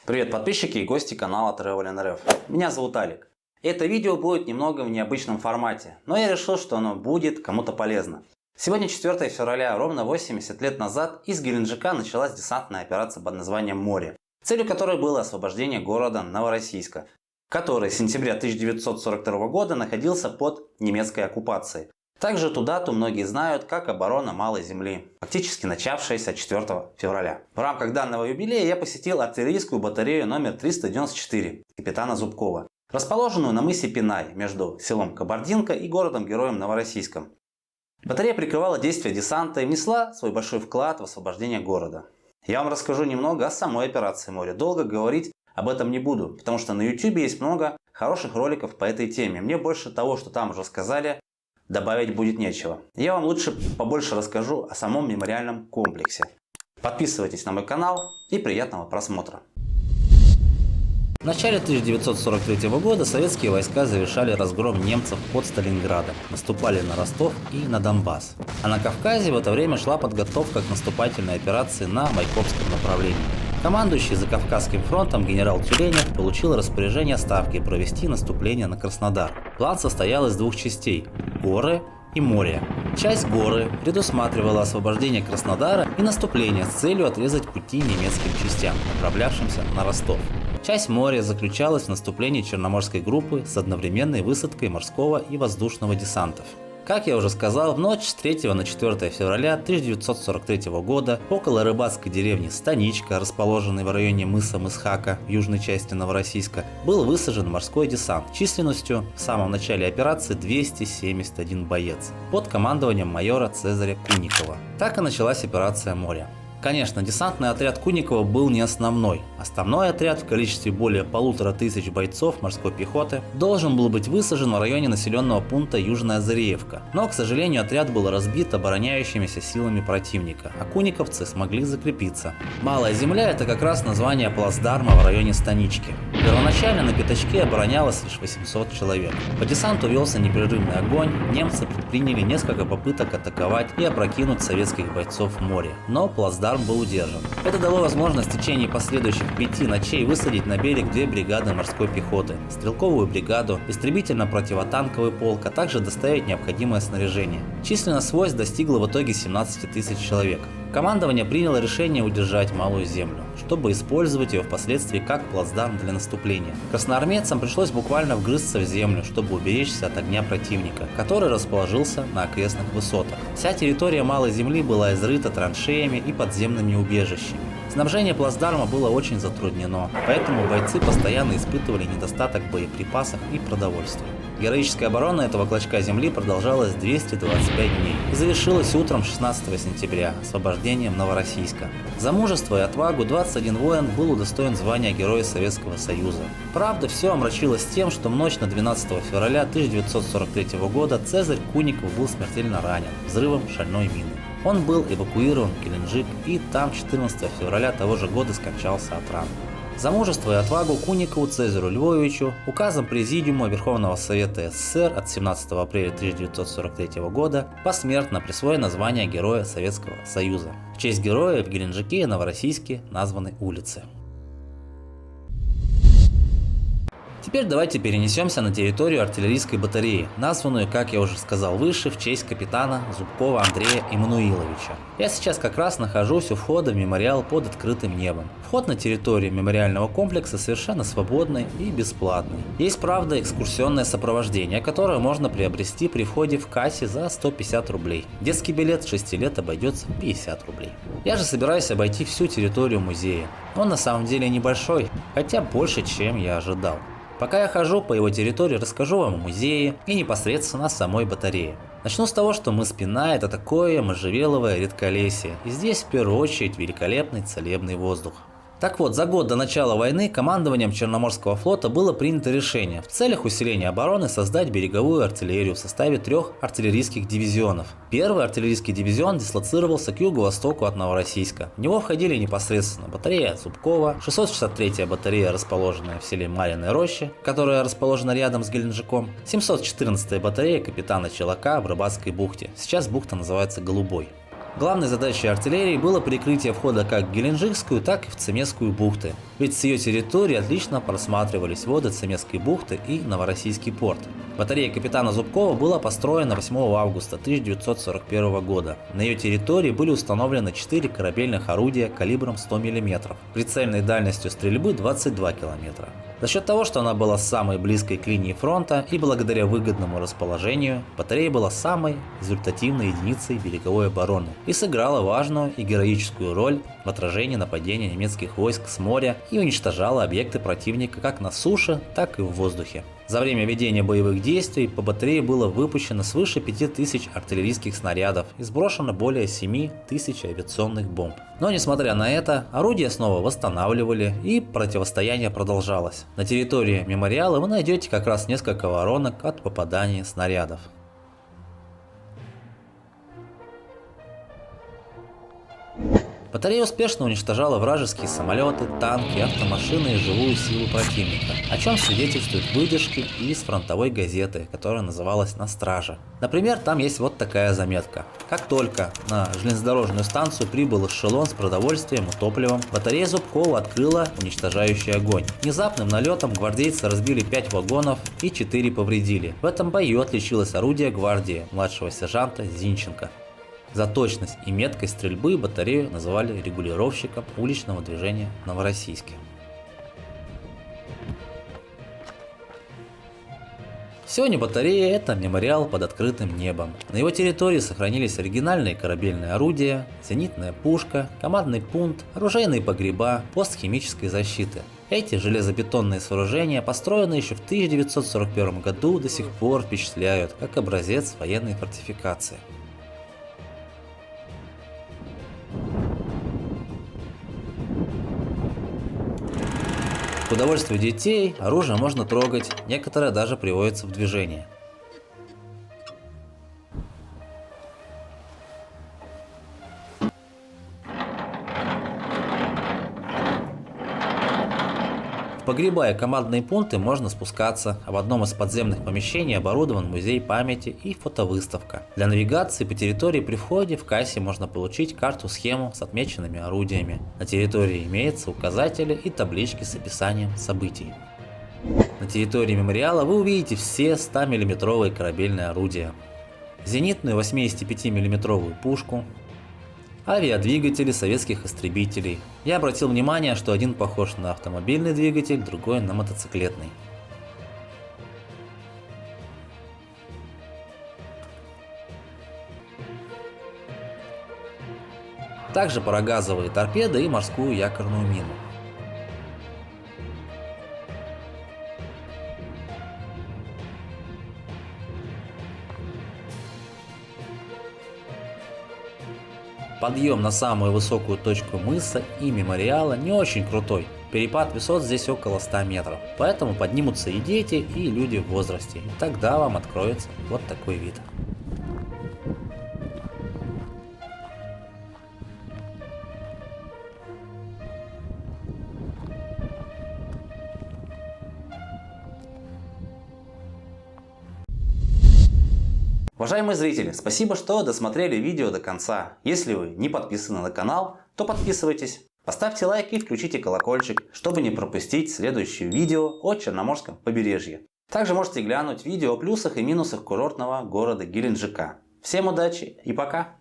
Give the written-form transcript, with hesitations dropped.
Привет, подписчики и гости канала Travel.nrf. Меня зовут Алик. Это видео будет немного в необычном формате, но я решил, что оно будет кому-то полезно. Сегодня 4 февраля, ровно 80 лет назад, из Геленджика началась десантная операция под названием «Море», целью которой было освобождение города Новороссийска, который с сентября 1942 года находился под немецкой оккупацией. Также эту дату многие знают как оборона Малой Земли, фактически начавшаяся 4 февраля. В рамках данного юбилея я посетил артиллерийскую батарею номер 394 капитана Зубкова, расположенную на мысе Пинай между селом Кабардинка и городом-героем Новороссийском. Батарея прикрывала действия десанта и внесла свой большой вклад в освобождение города. Я вам расскажу немного о самой операции «Море». Долго говорить об этом не буду, потому что на YouTube есть много хороших роликов по этой теме. Мне больше того, что там уже сказали, добавить будет нечего. Я вам лучше побольше расскажу о самом мемориальном комплексе. Подписывайтесь на мой канал и приятного просмотра. В начале 1943 года советские войска завершали разгром немцев под Сталинградом, наступали на Ростов и на Донбасс. А на Кавказе в это время шла подготовка к наступательной операции на Майкопском направлении. Командующий Закавказским фронтом генерал Тюленев получил распоряжение Ставки провести наступление на Краснодар. План состоял из двух частей – горы и море. Часть горы предусматривала освобождение Краснодара и наступление с целью отрезать пути немецким частям, направлявшимся на Ростов. Часть моря заключалась в наступлении Черноморской группы с одновременной высадкой морского и воздушного десантов. Как я уже сказал, в ночь с 3 на 4 февраля 1943 года около рыбацкой деревни Станичка, расположенной в районе мыса Мысхака в южной части Новороссийска, был высажен морской десант численностью в самом начале операции 271 боец под командованием майора Цезаря Куникова. Так и началась операция «Море». Конечно, десантный отряд Куникова был не основной. Основной отряд в количестве более 1500 бойцов морской пехоты должен был быть высажен в районе населенного пункта Южная Зыреевка. Но, к сожалению, отряд был разбит обороняющимися силами противника, а куниковцы смогли закрепиться. Малая Земля – это как раз название плацдарма в районе Станички. Первоначально на пятачке оборонялось лишь 800 человек. По десанту велся непрерывный огонь, немцы предприняли несколько попыток атаковать и опрокинуть советских бойцов в море, но плацдарм был удержан. Это дало возможность в течение последующих 5 ночей высадить на берег 2 бригады морской пехоты, стрелковую бригаду, истребительно-противотанковый полк, а также доставить необходимое снаряжение. Численность войск достигла в итоге 17 тысяч человек. Командование приняло решение удержать Малую Землю, чтобы использовать ее впоследствии как плацдарм для наступления. Красноармейцам пришлось буквально вгрызться в землю, чтобы уберечься от огня противника, который расположился на окрестных высотах. Вся территория Малой Земли была изрыта траншеями и подземными убежищами. Снабжение плацдарма было очень затруднено, поэтому бойцы постоянно испытывали недостаток боеприпасов и продовольствия. Героическая оборона этого клочка земли продолжалась 225 дней и завершилась утром 16 сентября освобождением Новороссийска. За мужество и отвагу 21 воин был удостоен звания Героя Советского Союза. Правда, все омрачилось тем, что в ночь на 12 февраля 1943 года Цезарь Куников был смертельно ранен взрывом шальной мины. Он был эвакуирован в Геленджик и там 14 февраля того же года скончался от ран. За мужество и отвагу Куникову Цезарю Львовичу указом Президиума Верховного Совета СССР от 17 апреля 1943 года посмертно присвоено звание Героя Советского Союза. В честь героя в Геленджике и Новороссийске названы улицы. Теперь давайте перенесемся на территорию артиллерийской батареи, названную, как я уже сказал выше, в честь капитана Зубкова Андрея Эммануиловича. Я сейчас как раз нахожусь у входа в мемориал под открытым небом. Вход на территорию мемориального комплекса совершенно свободный и бесплатный. Есть, правда, экскурсионное сопровождение, которое можно приобрести при входе в кассе за 150 рублей. Детский билет с 6 лет обойдется в 50 рублей. Я же собираюсь обойти всю территорию музея. Он на самом деле небольшой, хотя больше, чем я ожидал. Пока я хожу по его территории, расскажу вам о музее и непосредственно о самой батарее. Начну с того, что мыс Пинай – это такое можжевеловое редколесье, и здесь в первую очередь великолепный целебный воздух. Так вот, за год до начала войны командованием Черноморского флота было принято решение в целях усиления обороны создать береговую артиллерию в составе 3 артиллерийских дивизионов. Первый артиллерийский дивизион дислоцировался к юго-востоку от Новороссийска. В него входили непосредственно батарея Зубкова, 663-я батарея, расположенная в селе Марьиной Роще, которая расположена рядом с Геленджиком, 714-я батарея капитана Челака в Рыбацкой бухте. Сейчас бухта называется Голубой. Главной задачей артиллерии было прикрытие входа как в Геленджикскую, так и в Цемесскую бухты. ведь с ее территории отлично просматривались воды Цемесской бухты и Новороссийский порт. Батарея капитана Зубкова была построена 8 августа 1941 года. На ее территории были установлены 4 корабельных орудия калибром 100 мм, прицельной дальностью стрельбы 22 км. За счет того, что она была самой близкой к линии фронта и благодаря выгодному расположению, батарея была самой результативной единицей береговой обороны и сыграла важную и героическую роль в отражении нападения немецких войск с моря и уничтожала объекты противника как на суше, так и в воздухе. За время ведения боевых действий по батарее было выпущено свыше 5000 артиллерийских снарядов и сброшено более 7000 авиационных бомб. Но несмотря на это, орудия снова восстанавливали и противостояние продолжалось. На территории мемориала вы найдете как раз несколько воронок от попадания снарядов. Батарея успешно уничтожала вражеские самолеты, танки, автомашины и живую силу противника, о чем свидетельствуют выдержки из фронтовой газеты, которая называлась «На страже». Например, там есть вот такая заметка. Как только на железнодорожную станцию прибыл эшелон с продовольствием и топливом, батарея Зубкова открыла уничтожающий огонь. Внезапным налетом гвардейцы разбили 5 вагонов и 4 повредили. В этом бою отличилось орудие гвардии младшего сержанта Зинченко. За точность и меткость стрельбы батарею называли регулировщиком уличного движения в Новороссийске. Сегодня батарея – это мемориал под открытым небом. На его территории сохранились оригинальные корабельные орудия, зенитная пушка, командный пункт, оружейные погреба, пост химической защиты. Эти железобетонные сооружения, построенные еще в 1941 году, до сих пор впечатляют как образец военной фортификации. К удовольствию детей оружие можно трогать, некоторые даже приводятся в движение. В погреба и командные пункты можно спускаться, а в одном из подземных помещений оборудован музей памяти и фотовыставка. Для навигации по территории при входе в кассе можно получить карту-схему с отмеченными орудиями. На территории имеются указатели и таблички с описанием событий. На территории мемориала вы увидите все 100-мм корабельные орудия, зенитную 85-мм пушку, авиадвигатели советских истребителей. Я обратил внимание, что один похож на автомобильный двигатель, другой на мотоциклетный. Также парогазовые торпеды и морскую якорную мину. Подъем на самую высокую точку мыса и мемориала не очень крутой. Перепад высот здесь около 100 метров. Поэтому поднимутся и дети, и люди в возрасте. И тогда вам откроется вот такой вид. Уважаемые зрители, спасибо, что досмотрели видео до конца. Если вы не подписаны на канал, то подписывайтесь. Поставьте лайк и включите колокольчик, чтобы не пропустить следующее видео о Черноморском побережье. Также можете глянуть видео о плюсах и минусах курортного города Геленджика. Всем удачи и пока!